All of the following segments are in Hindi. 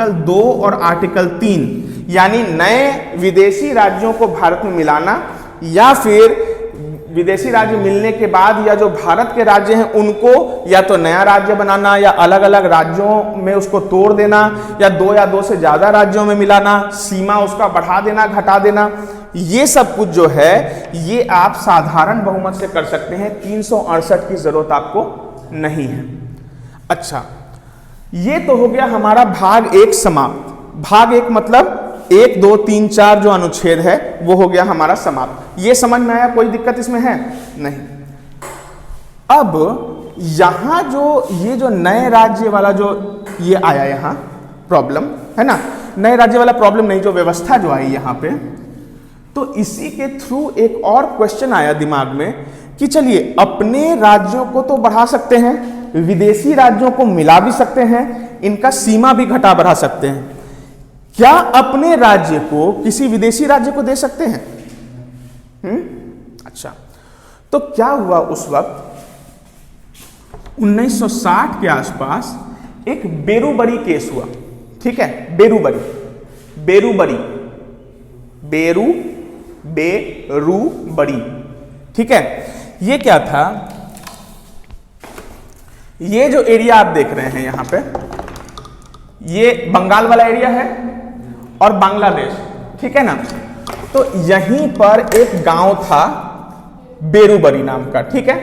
आर्टिकल 2 और आर्टिकल 3 यानी नए विदेशी राज्यों को भारत में मिलाना या फिर विदेशी राज्य मिलने के बाद या जो भारत के राज्य हैं उनको या तो नया राज्य बनाना या अलग अलग राज्यों में उसको तोड़ देना या दो से ज्यादा राज्यों में मिलाना, सीमा उसका बढ़ा देना घटा देना, ये सब कुछ जो है ये आप साधारण बहुमत से कर सकते हैं। 368 की जरूरत आपको नहीं है। अच्छा, ये तो हो गया हमारा भाग 1 समाप्त। भाग 1 मतलब 1, 2, 3, 4 जो अनुच्छेद है वो हो गया हमारा समाप्त। ये समझ में आया? कोई दिक्कत इसमें है? नहीं। अब यहां ये जो नए राज्य वाला जो ये आया यहां प्रॉब्लम है ना, नए राज्य वाला प्रॉब्लम नहीं, जो व्यवस्था जो आई यहां पे, तो इसी के थ्रू एक और क्वेश्चन आया दिमाग में कि चलिए अपने राज्यों को तो बढ़ा सकते हैं, विदेशी राज्यों को मिला भी सकते हैं, इनका सीमा भी घटा बढ़ा सकते हैं, क्या अपने राज्य को किसी विदेशी राज्य को दे सकते हैं? अच्छा, तो क्या हुआ उस वक्त 1960 के आसपास एक बेरूबरी केस हुआ। ठीक है, बेरूबरी। ठीक है, ये क्या था? ये जो एरिया आप देख रहे हैं यहां पे, ये बंगाल वाला एरिया है और बांग्लादेश, ठीक है ना। तो यहीं पर एक गांव था बेरूबरी नाम का, ठीक है।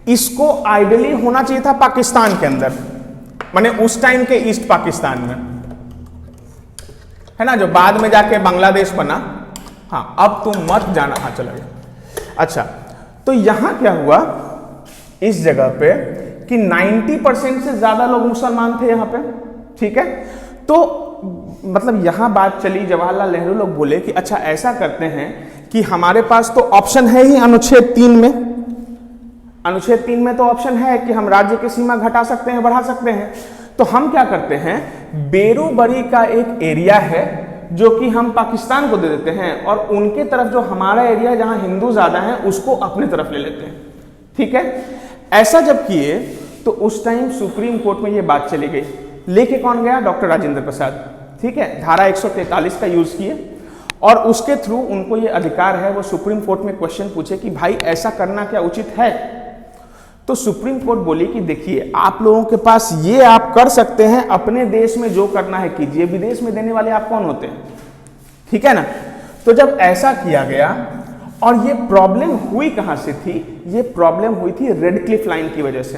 इसको आइडियली होना चाहिए था पाकिस्तान के अंदर, माने उस टाइम के ईस्ट पाकिस्तान में, है ना, जो बाद में जाके बांग्लादेश बना। हाँ, अब तुम मत जाना। हाँ, चला गया। अच्छा, तो यहां क्या हुआ इस जगह पे कि 90% से ज्यादा लोग मुसलमान थे यहां पे, ठीक है। तो मतलब यहां बात चली, जवाहरलाल नेहरू लोग बोले कि अच्छा ऐसा करते हैं कि हमारे पास तो ऑप्शन है ही अनुच्छेद 3 में, अनुच्छेद 3 में तो ऑप्शन है कि हम राज्य की सीमा घटा सकते हैं, बढ़ा सकते हैं। तो हम क्या करते हैं, बेरूबरी का एक एरिया है जो कि हम पाकिस्तान को दे देते हैं और उनके तरफ जो हमारा एरिया है जहां हिंदू ज्यादा हैं उसको अपने तरफ ले लेते हैं, ठीक है। ऐसा जब किए तो उस टाइम सुप्रीम कोर्ट में ये बात चली गई। लेके कौन गया? डॉक्टर राजेंद्र प्रसाद, ठीक है। धारा 143 का यूज किए और उसके थ्रू उनको ये अधिकार है वो सुप्रीम कोर्ट में क्वेश्चन पूछे कि भाई ऐसा करना क्या उचित है। तो सुप्रीम कोर्ट बोली कि देखिए आप लोगों के पास ये आप कर सकते हैं, अपने देश में जो करना है कीजिए, विदेश में देने वाले आप कौन होते हैं, ठीक है ना। तो जब ऐसा किया गया, और ये प्रॉब्लम हुई कहां से थी? ये प्रॉब्लम हुई थी रेड क्लिफ लाइन की वजह से,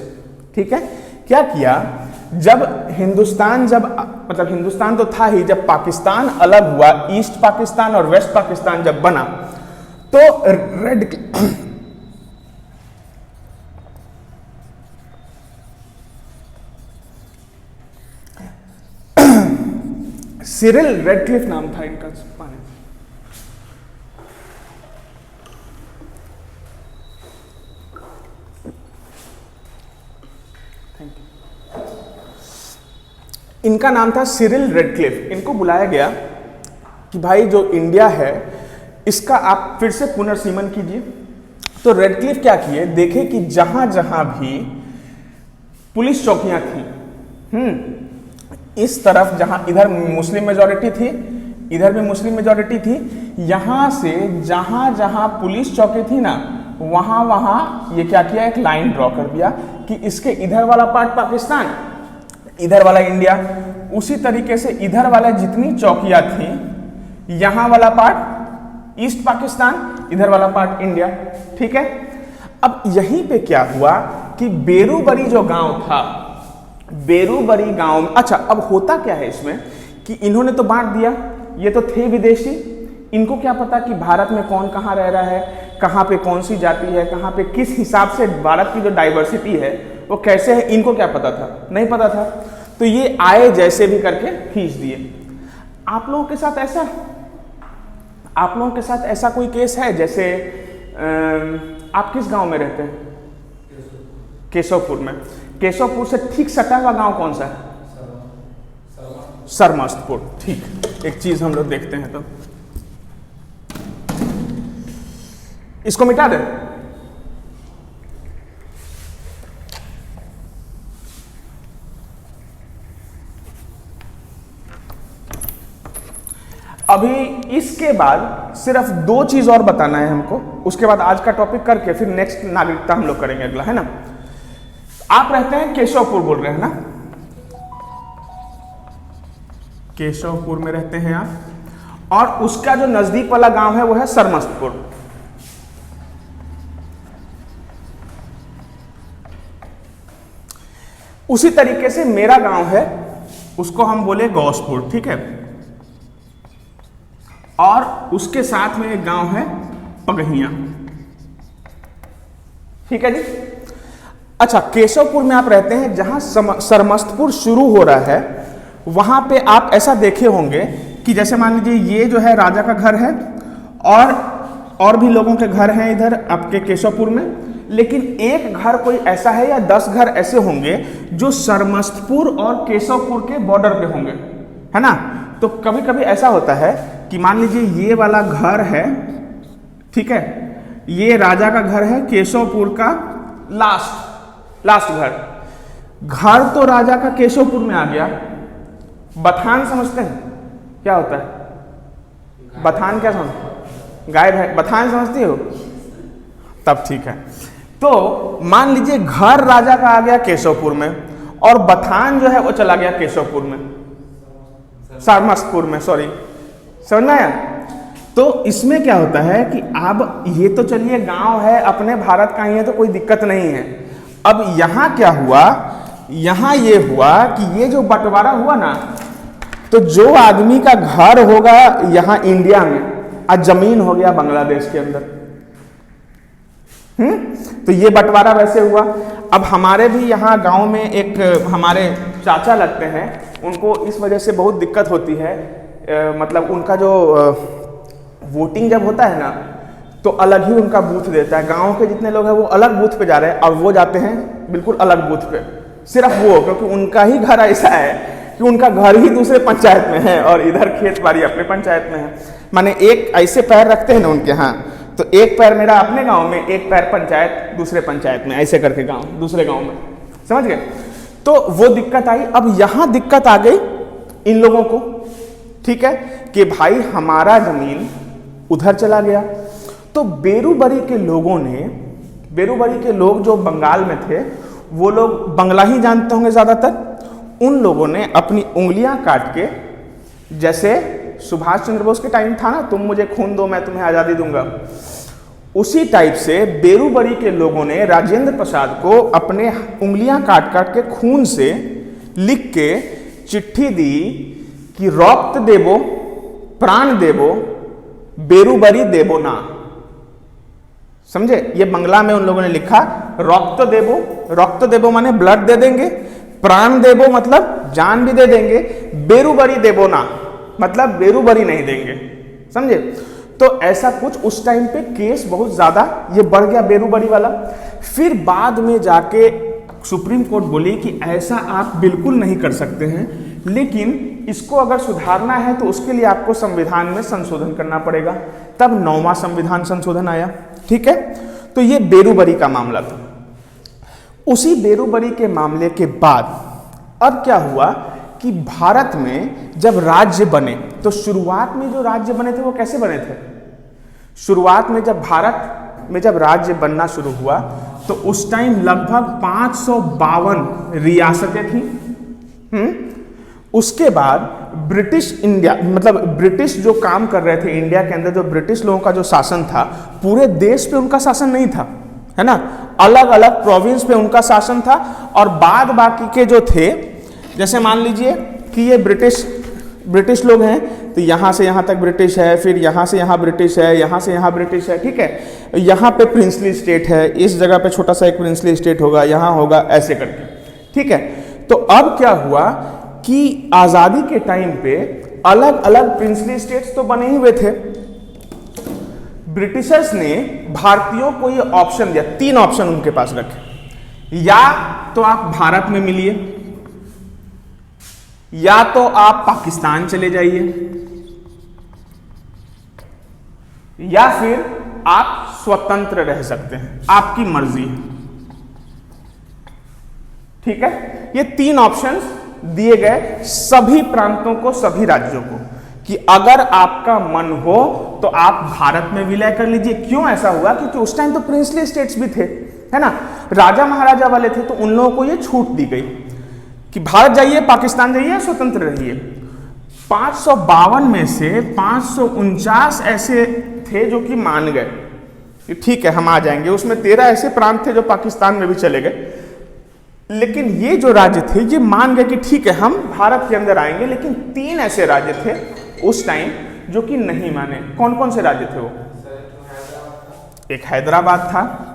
ठीक है। क्या किया, जब हिंदुस्तान मतलब हिंदुस्तान तो था ही, जब पाकिस्तान अलग हुआ, ईस्ट पाकिस्तान और वेस्ट पाकिस्तान जब बना, तो रेड सिरिल रेडक्लिफ नाम था इनका। इनका नाम था सिरिल रेडक्लिफ। इनको बुलाया गया कि भाई जो इंडिया है इसका आप फिर से पुनर्सीमन कीजिए। तो रेडक्लिफ क्या किए, देखे कि जहां जहां भी पुलिस चौकियां थी, इस तरफ जहां इधर मुस्लिम मेजॉरिटी थी, इधर भी मुस्लिम मेजॉरिटी थी, यहां से जहां जहां पुलिस चौकी थी ना, वहां वहां ये क्या किया, एक लाइन ड्रॉ कर दिया कि इसके इधर वाला पार्ट पाकिस्तान, इधर वाला इंडिया। उसी तरीके से इधर वाला जितनी चौकियां थी, यहां वाला पार्ट ईस्ट पाकिस्तान, इधर वाला पार्ट इंडिया, ठीक है। अब यहीं पे क्या हुआ कि बेरूबरी जो गांव था, बेरूबरी गांव में, अच्छा अब होता क्या है इसमें कि इन्होंने तो बांट दिया, ये तो थे विदेशी, इनको क्या पता कि भारत में कौन कहाँ रह रहा है, कहाँ पे कौन सी जाति है, कहाँ पे किस हिसाब से भारत की जो डाइवर्सिटी है वो कैसे है, इनको क्या पता था? नहीं पता था। तो ये आए जैसे भी करके खींच दिए। आप लोगों के साथ ऐसा कोई केस है? जैसे आप किस गांव में रहते हैं? केशवपुर में। केशवपुर से ठीक सटा हुआ गांव कौन सा है? सरमस्तपुर। ठीक, एक चीज हम लोग देखते हैं, तो इसको मिटा दें। अभी इसके बाद सिर्फ 2 चीज और बताना है हमको, उसके बाद आज का टॉपिक करके फिर नेक्स्ट नागरिकता हम लोग करेंगे अगला, है ना। आप रहते हैं केशवपुर बोल रहे हैं ना, केशवपुर में रहते हैं आप, और उसका जो नजदीक वाला गांव है वो है सरमस्तपुर। उसी तरीके से मेरा गांव है, उसको हम बोले गौसपुर, ठीक है। और उसके साथ में एक गांव है पगहिया, ठीक है जी। अच्छा, केशवपुर में आप रहते हैं, जहां सरमस्तपुर शुरू हो रहा है वहां पे आप ऐसा देखे होंगे कि जैसे मान लीजिए ये जो है राजा का घर है और भी लोगों के घर हैं इधर आपके केशवपुर में, लेकिन एक घर कोई ऐसा है या 10 घर ऐसे होंगे जो सरमस्तपुर और केशवपुर के बॉर्डर पे होंगे, है ना। तो कभी कभी ऐसा होता है कि मान लीजिए ये वाला घर है, ठीक है, ये राजा का घर है, केशवपुर का लास्ट घर तो राजा का केशवपुर में आ गया। बथान समझते हैं क्या होता है? बथान क्या समझते? गाय है, बथान समझती हो? तब ठीक है। तो मान लीजिए घर राजा का आ गया केशवपुर में और बथान जो है वो चला गया केशवपुर में, सरमस्तपुर में, सॉरी, समझ में आया। तो इसमें क्या होता है कि अब ये तो चलिए गांव है, अपने भारत का ही है तो कोई दिक्कत नहीं है। अब यहां क्या हुआ, यहां ये हुआ कि ये जो बंटवारा हुआ ना, तो जो आदमी का घर होगा यहां इंडिया में और जमीन हो गया बांग्लादेश के अंदर, तो ये बंटवारा वैसे हुआ। अब हमारे भी यहाँ गांव में एक हमारे चाचा लगते हैं, उनको इस वजह से बहुत दिक्कत होती है, मतलब उनका जो वोटिंग जब होता है ना तो अलग ही उनका बूथ देता है। गांव के जितने लोग हैं वो अलग बूथ पे जा रहे हैं और वो जाते हैं बिल्कुल अलग बूथ पे, सिर्फ वो, क्योंकि उनका ही घर ऐसा है कि उनका घर ही दूसरे पंचायत में है और इधर खेत बाड़ी अपने पंचायत में है। माने एक ऐसे पैर रखते हैं ना उनके यहाँ, तो एक पैर मेरा अपने गांव में, एक पैर पंचायत दूसरे पंचायत में, ऐसे करके गांव दूसरे गांव में, समझ गए। तो वो दिक्कत आई। अब यहां दिक्कत आ गई इन लोगों को, ठीक है, कि भाई हमारा जमीन उधर चला गया। तो बेरूबरी के लोगों ने, बेरूबरी के लोग जो बंगाल में थे वो लोग बंगला ही जानते होंगे ज्यादातर, उन लोगों ने अपनी उंगलियां काट के, जैसे सुभाष चंद्र बोस के टाइम था ना, तुम मुझे खून दो मैं तुम्हें आजादी दूंगा, उसी टाइप से बेरूबरी के लोगों ने राजेंद्र प्रसाद को अपने उंगलियां काट काट के खून से लिख के चिट्ठी दी कि रक्त देबो प्राण देबो बेरूबरी देबो ना। समझे? ये बंगला में उन लोगों ने लिखा, रक्त देबो माने ब्लड दे देंगे, प्राण देबो मतलब जान भी दे देंगे, बेरूबरी देबो ना मतलब बेरूबरी नहीं देंगे। समझे? तो ऐसा कुछ उस टाइम पे केस बहुत ज्यादा ये बढ़ गया बेरूबरी वाला। फिर बाद में जाके सुप्रीम कोर्ट बोली कि ऐसा आप बिल्कुल नहीं कर सकते हैं, लेकिन इसको अगर सुधारना है तो उसके लिए आपको संविधान में संशोधन करना पड़ेगा। तब 9वां संविधान संशोधन आया, ठीक है। तो ये बेरूबरी का मामला था। उसी बेरूबरी के मामले के बाद अब क्या हुआ कि भारत में जब राज्य बने, तो शुरुआत में जो राज्य बने थे वो कैसे बने थे? शुरुआत में जब भारत में जब राज्य बनना शुरू हुआ तो उस टाइम लगभग 552 रियासतें थी। उसके बाद ब्रिटिश इंडिया, मतलब ब्रिटिश जो काम कर रहे थे इंडिया के अंदर, जो ब्रिटिश लोगों का जो शासन था, पूरे देश पे उनका शासन नहीं था, है ना, अलग अलग प्रोविंस पे उनका शासन था। और बाद बाकी के जो थे, जैसे मान लीजिए कि ये ब्रिटिश लोग हैं, तो यहाँ से यहाँ तक ब्रिटिश है, फिर यहाँ से यहाँ ब्रिटिश है, यहाँ से यहाँ ब्रिटिश है, ठीक है। यहाँ पे प्रिंसली स्टेट है, इस जगह पे छोटा सा एक प्रिंसली स्टेट होगा, यहाँ होगा, ऐसे करके, ठीक है। तो अब क्या हुआ कि आजादी के टाइम पे अलग अलग प्रिंसली स्टेट्स तो बने ही हुए थे। ब्रिटिशर्स ने भारतीयों को ये ऑप्शन दिया, 3 ऑप्शन उनके पास रखे, या तो आप भारत में मिलिए, या तो आप पाकिस्तान चले जाइए, या फिर आप स्वतंत्र रह सकते हैं, आपकी मर्जी है, ठीक है। ये 3 ऑप्शंस दिए गए सभी प्रांतों को, सभी राज्यों को, कि अगर आपका मन हो तो आप भारत में विलय कर लीजिए। क्यों ऐसा हुआ? क्योंकि उस टाइम तो प्रिंसली स्टेट्स भी थे, है ना, राजा महाराजा वाले थे, तो उन लोगों को ये छूट दी गई कि भारत जाइए, पाकिस्तान जाइए, स्वतंत्र रहिए। 552 में से 549 ऐसे थे जो कि मान गए कि ठीक है हम आ जाएंगे। उसमें 13 ऐसे प्रांत थे जो पाकिस्तान में भी चले गए, लेकिन ये जो राज्य थे ये मान गए कि ठीक है हम भारत के अंदर आएंगे। लेकिन 3 ऐसे राज्य थे उस टाइम जो कि नहीं माने। कौन कौन से राज्य थे वो? एक हैदराबाद था,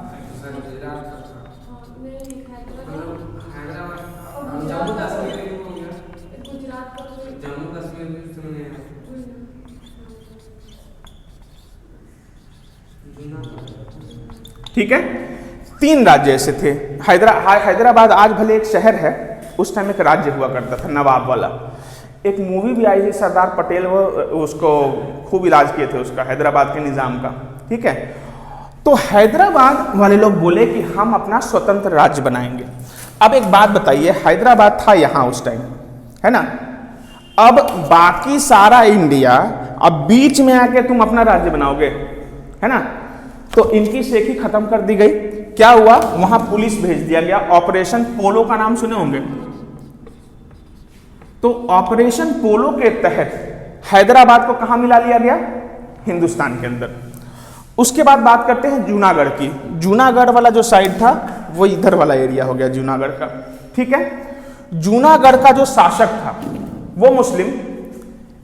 ठीक है, 3 राज्य ऐसे थे। हैदराबाद आज भले एक शहर है, उस टाइम एक राज्य हुआ करता था, नवाब वाला। एक मूवी भी आई थी सरदार पटेल, वो उसको खूब इलाज किए थे उसका, हैदराबाद के निजाम का, ठीक है। तो हैदराबाद वाले लोग बोले कि हम अपना स्वतंत्र राज्य बनाएंगे। अब एक बात बताइए, हैदराबाद था यहाँ उस टाइम, है ना, अब बाकी सारा इंडिया, अब बीच में आके तुम अपना राज्य बनाओगे, है ना, तो इनकी शेखी खत्म कर दी गई। क्या हुआ? वहां पुलिस भेज दिया गया, ऑपरेशन पोलो का नाम सुने होंगे। तो ऑपरेशन पोलो के तहत हैदराबाद को कहां मिला लिया गया? हिंदुस्तान के अंदर। उसके बाद बात करते हैं जूनागढ़ की। जूनागढ़ वाला जो साइड था वो इधर वाला एरिया हो गया जूनागढ़ का, ठीक है। जूनागढ़ का जो शासक था वो मुस्लिम,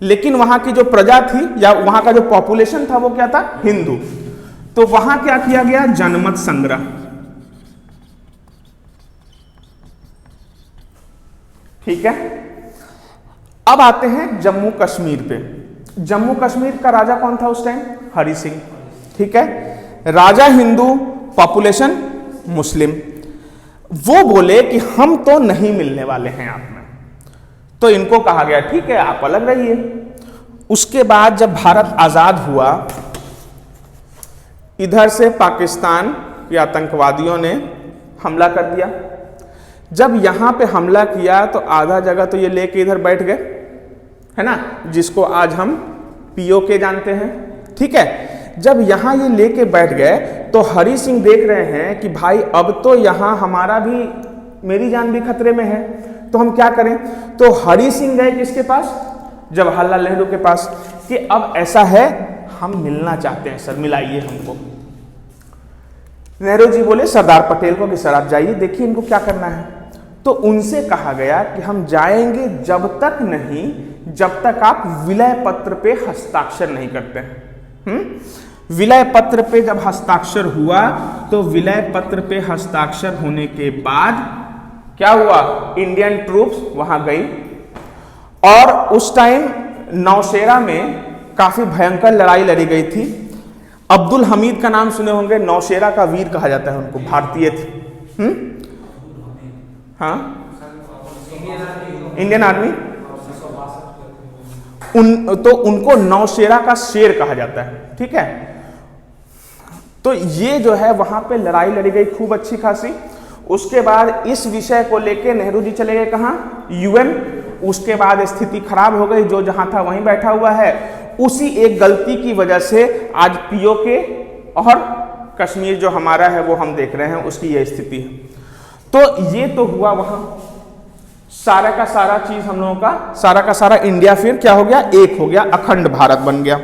लेकिन वहां की जो प्रजा थी या वहां का जो पॉपुलेशन था वो क्या था? हिंदू। तो वहां क्या किया गया? जनमत संग्रह, ठीक है। अब आते हैं जम्मू कश्मीर पे। जम्मू कश्मीर का राजा कौन था उस टाइम? हरि सिंह, ठीक है। राजा हिंदू, पॉपुलेशन मुस्लिम। वो बोले कि हम तो नहीं मिलने वाले हैं आप में, तो इनको कहा गया ठीक है आप अलग रहिए। उसके बाद जब भारत आजाद हुआ, इधर से पाकिस्तान के आतंकवादियों ने हमला कर दिया। जब यहां पे हमला किया तो आधा जगह तो ये लेके इधर बैठ गए, है ना, जिसको आज हम पीओके जानते हैं, ठीक है। जब यहां ये लेके बैठ गए तो हरि सिंह देख रहे हैं कि भाई अब तो यहां हमारा भी, मेरी जान भी खतरे में है, तो हम क्या करें। तो हरि सिंह गए किसके पास? जवाहरलाल नेहरू के पास, कि अब ऐसा है हम मिलना चाहते हैं सर, मिलाइए हमको। नेहरू जी बोले सरदार पटेल को कि सर आप जाइए, देखिए इनको क्या करना है। तो उनसे कहा गया कि हम जाएंगे जब तक नहीं जब तक आप विलय पत्र पे हस्ताक्षर नहीं करते हैं। विलय पत्र पे जब हस्ताक्षर हुआ तो विलय पत्र पे हस्ताक्षर होने के बाद क्या हुआ? इंडियन ट्रूप्स वहां गई और उस टाइम नौशेरा में काफी भयंकर लड़ाई लड़ी गई थी। अब्दुल हमीद का नाम सुने होंगे, नौशेरा का वीर कहा जाता है उनको, भारतीय थे। हाँ, इंडियन आर्मी, तो उनको नौशेरा का शेर कहा जाता है, ठीक है। तो ये जो है वहां पे लड़ाई लड़ी गई खूब अच्छी खासी। उसके बाद इस विषय को लेके नेहरू जी चले गए कहां? यूएन। उसके बाद स्थिति खराब हो गई, जो जहां था वहीं बैठा हुआ है। उसी एक गलती की वजह से आज पीओके और कश्मीर जो हमारा है वो हम देख रहे हैं, उसकी ये स्थिति है। तो ये तो हुआ वहां, सारा का सारा चीज हम लोगों का सारा इंडिया फिर क्या हो गया? एक हो गया, अखंड भारत बन गया।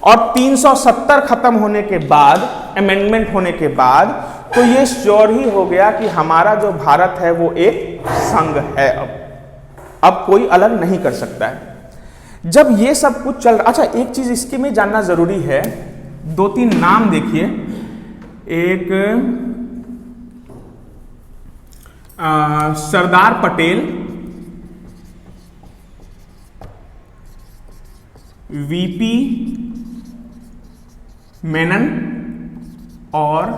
और 370 खत्म होने के बाद, अमेंडमेंट होने के बाद, तो ये श्योर ही हो गया कि हमारा जो भारत है वो एक संघ है। अब कोई अलग नहीं कर सकता है। जब ये सब कुछ चल रहा, अच्छा एक चीज इसके में जानना जरूरी है, 2-3 नाम देखिए। एक सरदार पटेल, वीपी मेनन और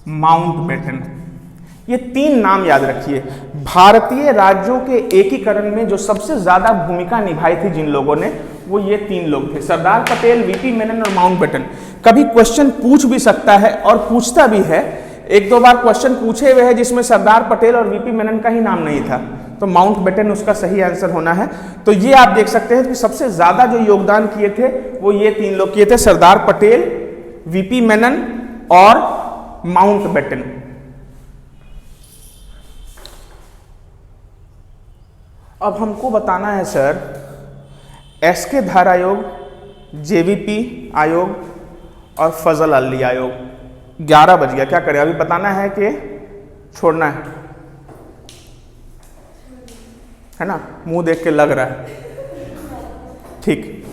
माउंटबेटन, ये 3 नाम याद रखिए। भारतीय राज्यों के एकीकरण में जो सबसे ज्यादा भूमिका निभाई थी जिन लोगों ने, वो ये 3 लोग थे, सरदार पटेल, वीपी मेनन और माउंटबेटन। कभी क्वेश्चन पूछ भी सकता है और पूछता भी है, 1-2 बार क्वेश्चन पूछे हुए हैं जिसमें सरदार पटेल और वीपी मेनन का ही नाम नहीं था। तो माउंटबेटन उसका सही आंसर होना है। तो ये आप देख सकते हैं कि सबसे ज्यादा जो योगदान किए थे वो ये 3 लोग किए थे, सरदार पटेल, वीपी मेनन और माउंटबेटन। अब हमको बताना है सर एसके धार आयोग, जेवीपी आयोग और फजल अली आयोग। 11 बज गया, क्या करें अभी, बताना है कि छोड़ना है ना? मुंह देख के लग रहा है। ठीक।